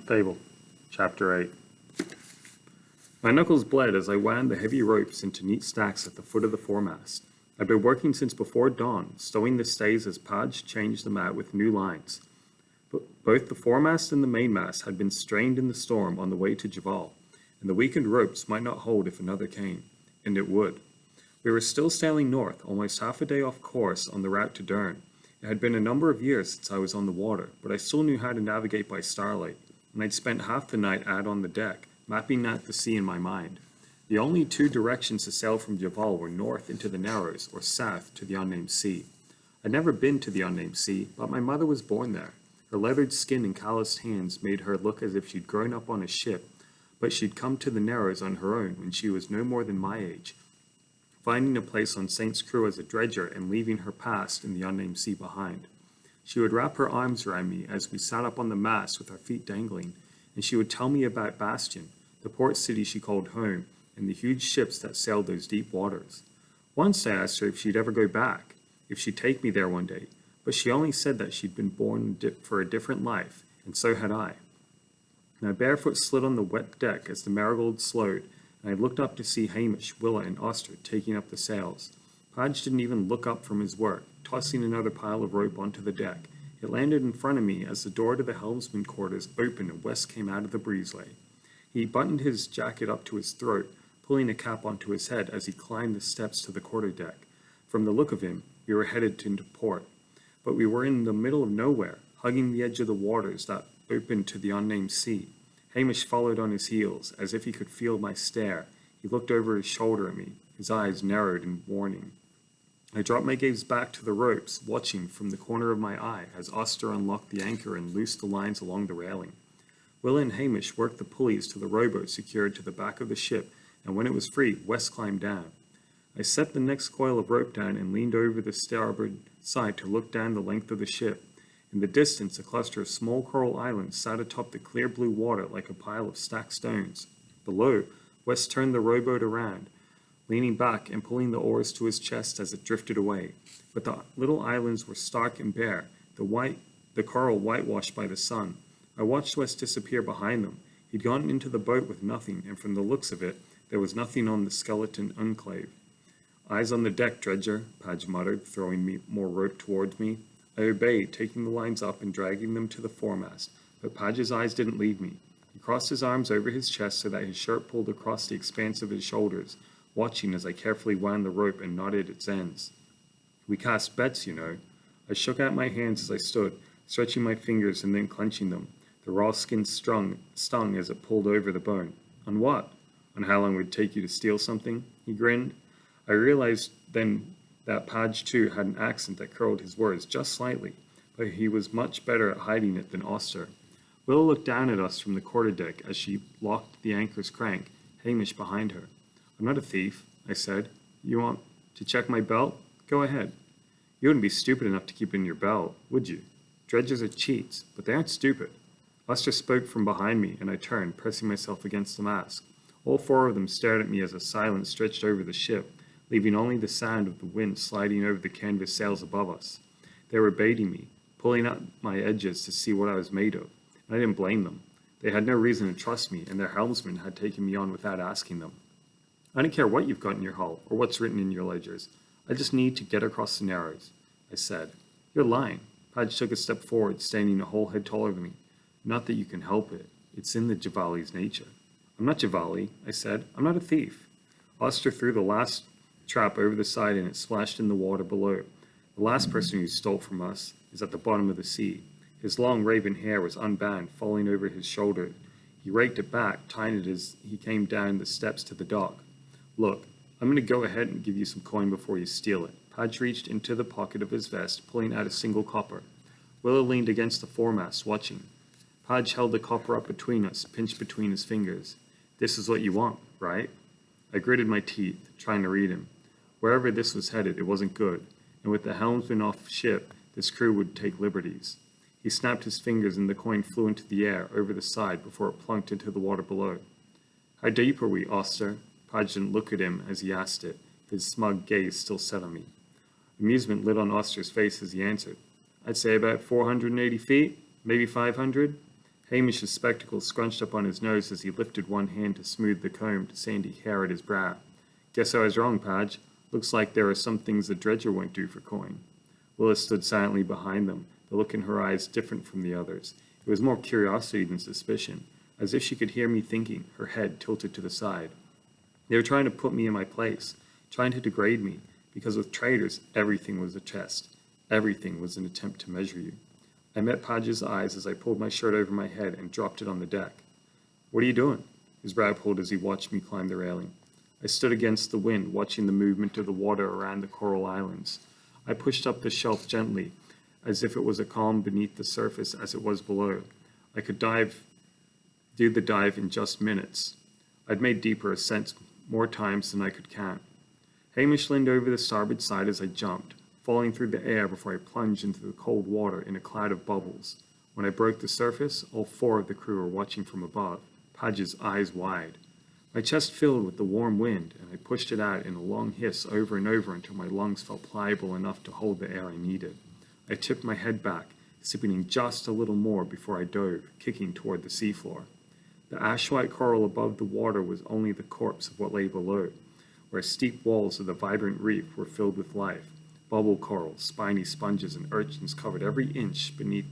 Fable Chapter 8. My knuckles bled as I wound the heavy ropes into neat stacks at the foot of the foremast. I'd been working since before dawn, stowing the stays as Podge changed them out with new lines. But both the foremast and the mainmast had been strained in the storm on the way to Javal, and the weakened ropes might not hold if another came. And it would. We were still sailing north, almost half a day off course on the route to Dern. It had been a number of years since I was on the water, but I still knew how to navigate by starlight, and I'd spent half the night out on the deck, mapping out the sea in my mind. The only two directions to sail from Javal were north into the Narrows, or south to the unnamed sea. I'd never been to the unnamed sea, but my mother was born there. Her leathered skin and calloused hands made her look as if she'd grown up on a ship, but she'd come to the Narrows on her own when she was no more than my age, finding a place on Saint's crew as a dredger and leaving her past in the unnamed sea behind. She would wrap her arms around me as we sat up on the mast with our feet dangling, and she would tell me about Bastion, the port city she called home, and the huge ships that sailed those deep waters. Once I asked her if she'd ever go back, if she'd take me there one day, but she only said that she'd been born for a different life, and so had I. My barefoot slid on the wet deck as the Marigold slowed, and I looked up to see Hamish, Willa, and Oster taking up the sails. Podge didn't even look up from his work, tossing another pile of rope onto the deck. It landed in front of me as the door to the helmsman quarters opened and West came out of the breezeway. He buttoned his jacket up to his throat, pulling a cap onto his head as he climbed the steps to the quarterdeck. From the look of him, we were headed into port. But we were in the middle of nowhere, hugging the edge of the waters that opened to the unnamed sea. Hamish followed on his heels, as if he could feel my stare. He looked over his shoulder at me, his eyes narrowed in warning. I dropped my gaze back to the ropes, watching from the corner of my eye as Oster unlocked the anchor and loosed the lines along the railing. Willa and Hamish worked the pulleys to the rowboat secured to the back of the ship, and when it was free, West climbed down. I set the next coil of rope down and leaned over the starboard side to look down the length of the ship. In the distance, a cluster of small coral islands sat atop the clear blue water like a pile of stacked stones. Below, West turned the rowboat around, leaning back and pulling the oars to his chest as it drifted away. But the little islands were stark and bare, the coral whitewashed by the sun. I watched West disappear behind them. He'd gone into the boat with nothing, and from the looks of it, there was nothing on the skeleton enclave. Eyes on the deck, dredger, Podge muttered, throwing me more rope towards me. I obeyed, taking the lines up and dragging them to the foremast, but Podge's eyes didn't leave me. He crossed his arms over his chest so that his shirt pulled across the expanse of his shoulders, watching as I carefully wound the rope and knotted its ends. We cast bets, you know. I shook out my hands as I stood, stretching my fingers and then clenching them. The raw skin stung as it pulled over the bone. On what? On how long it would take you to steal something? He grinned. I realized then that Podge too had an accent that curled his words just slightly, but he was much better at hiding it than Oster. Willa looked down at us from the quarterdeck as she locked the anchor's crank, Hamish behind her. I'm not a thief, I said. You want to check my belt? Go ahead. You wouldn't be stupid enough to keep it in your belt, would you? Dredgers are cheats, but they aren't stupid. Oster spoke from behind me, and I turned, pressing myself against the mast. All four of them stared at me as a silence stretched over the ship, leaving only the sound of the wind sliding over the canvas sails above us. They were baiting me, pulling out my edges to see what I was made of, and I didn't blame them. They had no reason to trust me, and their helmsman had taken me on without asking them. I don't care what you've got in your hull, or what's written in your ledgers. I just need to get across the Narrows, I said. You're lying. Podge took a step forward, standing a whole head taller than me. Not that you can help it. It's in the Javali's nature. I'm not Javali, I said. I'm not a thief. Oster threw the last trap over the side and it splashed in the water below. The last person who stole from us is at the bottom of the sea. His long raven hair was unbound, falling over his shoulder. He raked it back, tying it as he came down the steps to the dock. Look, I'm going to go ahead and give you some coin before you steal it. Podge reached into the pocket of his vest, pulling out a single copper. Willa leaned against the foremast, watching. Podge held the copper up between us, pinched between his fingers. This is what you want, right? I gritted my teeth, trying to read him. Wherever this was headed, it wasn't good, and with the helmsman off ship, this crew would take liberties. He snapped his fingers and the coin flew into the air, over the side, before it plunked into the water below. How deep are we, Oster? Podge didn't look at him as he asked it, his smug gaze still set on me. Amusement lit on Oster's face as he answered. I'd say about 480 feet, maybe 500. Hamish's spectacles scrunched up on his nose as he lifted one hand to smooth the combed, sandy hair at his brow. Guess I was wrong, Padge. Looks like there are some things a dredger won't do for coin. Willis stood silently behind them, the look in her eyes different from the others. It was more curiosity than suspicion, as if she could hear me thinking, her head tilted to the side. They were trying to put me in my place, trying to degrade me, because with traders, everything was a test. Everything was an attempt to measure you. I met Padge's eyes as I pulled my shirt over my head and dropped it on the deck. What are you doing? His brow pulled as he watched me climb the railing. I stood against the wind, watching the movement of the water around the coral islands. I pushed up the shelf gently, as if it was as calm beneath the surface as it was below. I could do the dive in just minutes. I'd made deeper ascents more times than I could count. Hamish leaned over the starboard side as I jumped, falling through the air before I plunged into the cold water in a cloud of bubbles. When I broke the surface, all 4 of the crew were watching from above, Padge's eyes wide. My chest filled with the warm wind, and I pushed it out in a long hiss over and over until my lungs felt pliable enough to hold the air I needed. I tipped my head back, sipping in just a little more before I dove, kicking toward the seafloor. The ash-white coral above the water was only the corpse of what lay below, where steep walls of the vibrant reef were filled with life. Bubble corals, spiny sponges, and urchins covered every inch beneath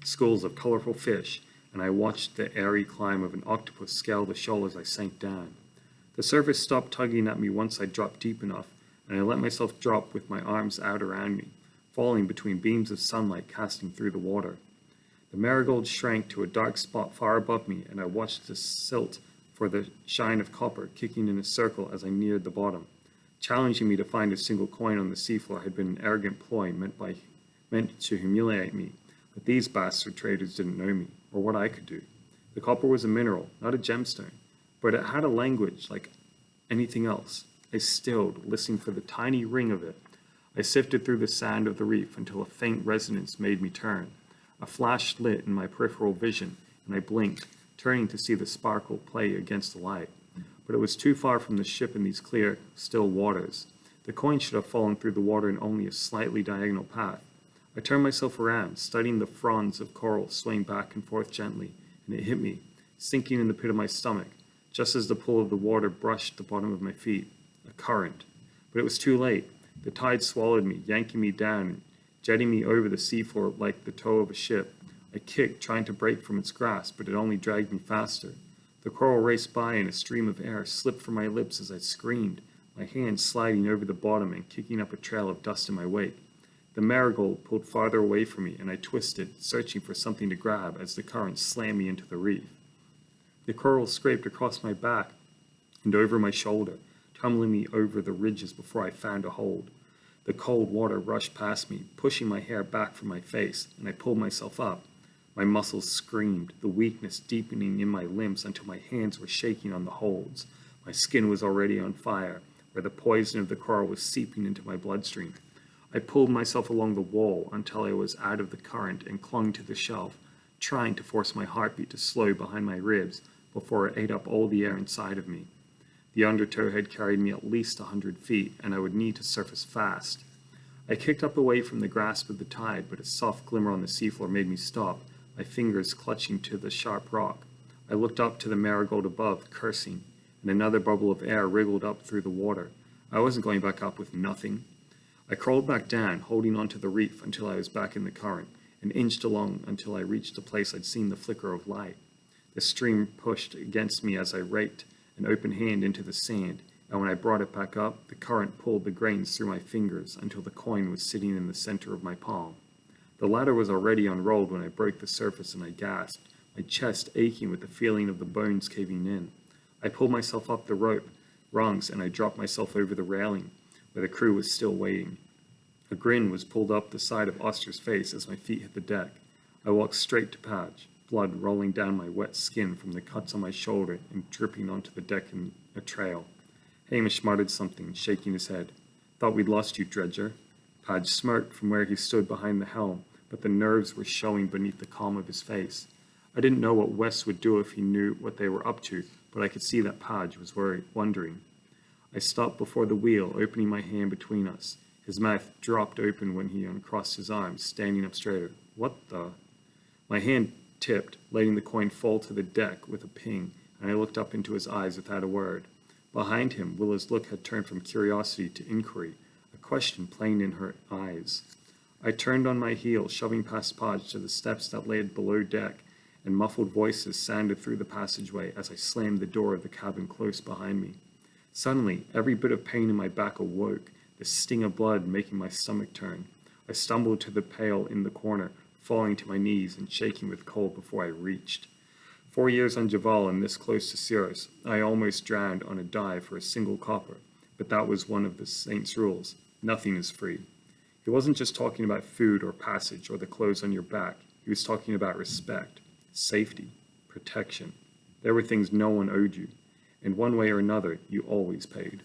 schools of colorful fish, and I watched the airy climb of an octopus scale the shoal as I sank down. The surface stopped tugging at me once I dropped deep enough, and I let myself drop with my arms out around me, falling between beams of sunlight casting through the water. The Marigold shrank to a dark spot far above me, and I watched the silt for the shine of copper kicking in a circle as I neared the bottom. Challenging me to find a single coin on the seafloor had been an arrogant ploy meant to humiliate me, but these bastard traders didn't know me, or what I could do. The copper was a mineral, not a gemstone, but it had a language like anything else. I stilled, listening for the tiny ring of it. I sifted through the sand of the reef until a faint resonance made me turn. A flash lit in my peripheral vision, and I blinked, turning to see the sparkle play against the light. But it was too far from the ship in these clear, still waters. The coin should have fallen through the water in only a slightly diagonal path. I turned myself around, studying the fronds of coral swaying back and forth gently, and it hit me, sinking in the pit of my stomach, just as the pull of the water brushed the bottom of my feet. A current. But it was too late. The tide swallowed me, yanking me down, and jetting me over the seafloor like the tow of a ship. I kicked, trying to break from its grasp, but it only dragged me faster. The coral raced by, and a stream of air slipped from my lips as I screamed, my hands sliding over the bottom and kicking up a trail of dust in my wake. The Marigold pulled farther away from me, and I twisted, searching for something to grab as the current slammed me into the reef. The coral scraped across my back and over my shoulder, tumbling me over the ridges before I found a hold. The cold water rushed past me, pushing my hair back from my face, and I pulled myself up. My muscles screamed, the weakness deepening in my limbs until my hands were shaking on the holds. My skin was already on fire, where the poison of the coral was seeping into my bloodstream. I pulled myself along the wall until I was out of the current and clung to the shelf, trying to force my heartbeat to slow behind my ribs before it ate up all the air inside of me. The undertow had carried me at least 100 feet, and I would need to surface fast. I kicked up away from the grasp of the tide, but a soft glimmer on the seafloor made me stop, my fingers clutching to the sharp rock. I looked up to the Marigold above, cursing, and another bubble of air wriggled up through the water. I wasn't going back up with nothing. I crawled back down, holding onto the reef until I was back in the current, and inched along until I reached the place I'd seen the flicker of light. The stream pushed against me as I raked an open hand into the sand, and when I brought it back up, the current pulled the grains through my fingers until the coin was sitting in the center of my palm. The ladder was already unrolled when I broke the surface, and I gasped, my chest aching with the feeling of the bones caving in. I pulled myself up the rope rungs, and I dropped myself over the railing, where the crew was still waiting. A grin was pulled up the side of Oster's face as my feet hit the deck. I walked straight to Padge, blood rolling down my wet skin from the cuts on my shoulder and dripping onto the deck in a trail. Hamish muttered something, shaking his head. "Thought we'd lost you, dredger." Padge smirked from where he stood behind the helm, but the nerves were showing beneath the calm of his face. I didn't know what Wes would do if he knew what they were up to, but I could see that Padge was wondering. I stopped before the wheel, opening my hand between us. His mouth dropped open when he uncrossed his arms, standing up straighter. "What the—" My hand tipped, letting the coin fall to the deck with a ping, and I looked up into his eyes without a word. Behind him, Willa's look had turned from curiosity to inquiry, a question plain in her eyes. I turned on my heel, shoving past Podge to the steps that led below deck, and muffled voices sounded through the passageway as I slammed the door of the cabin close behind me. Suddenly, every bit of pain in my back awoke, the sting of blood making my stomach turn. I stumbled to the pail in the corner, falling to my knees and shaking with cold before I reached. 4 years on Javal and this close to Syros, I almost drowned on a dive for a single copper, but that was one of the saint's rules. Nothing is free. He wasn't just talking about food or passage or the clothes on your back. He was talking about respect, safety, protection. There were things no one owed you, and one way or another, you always paid.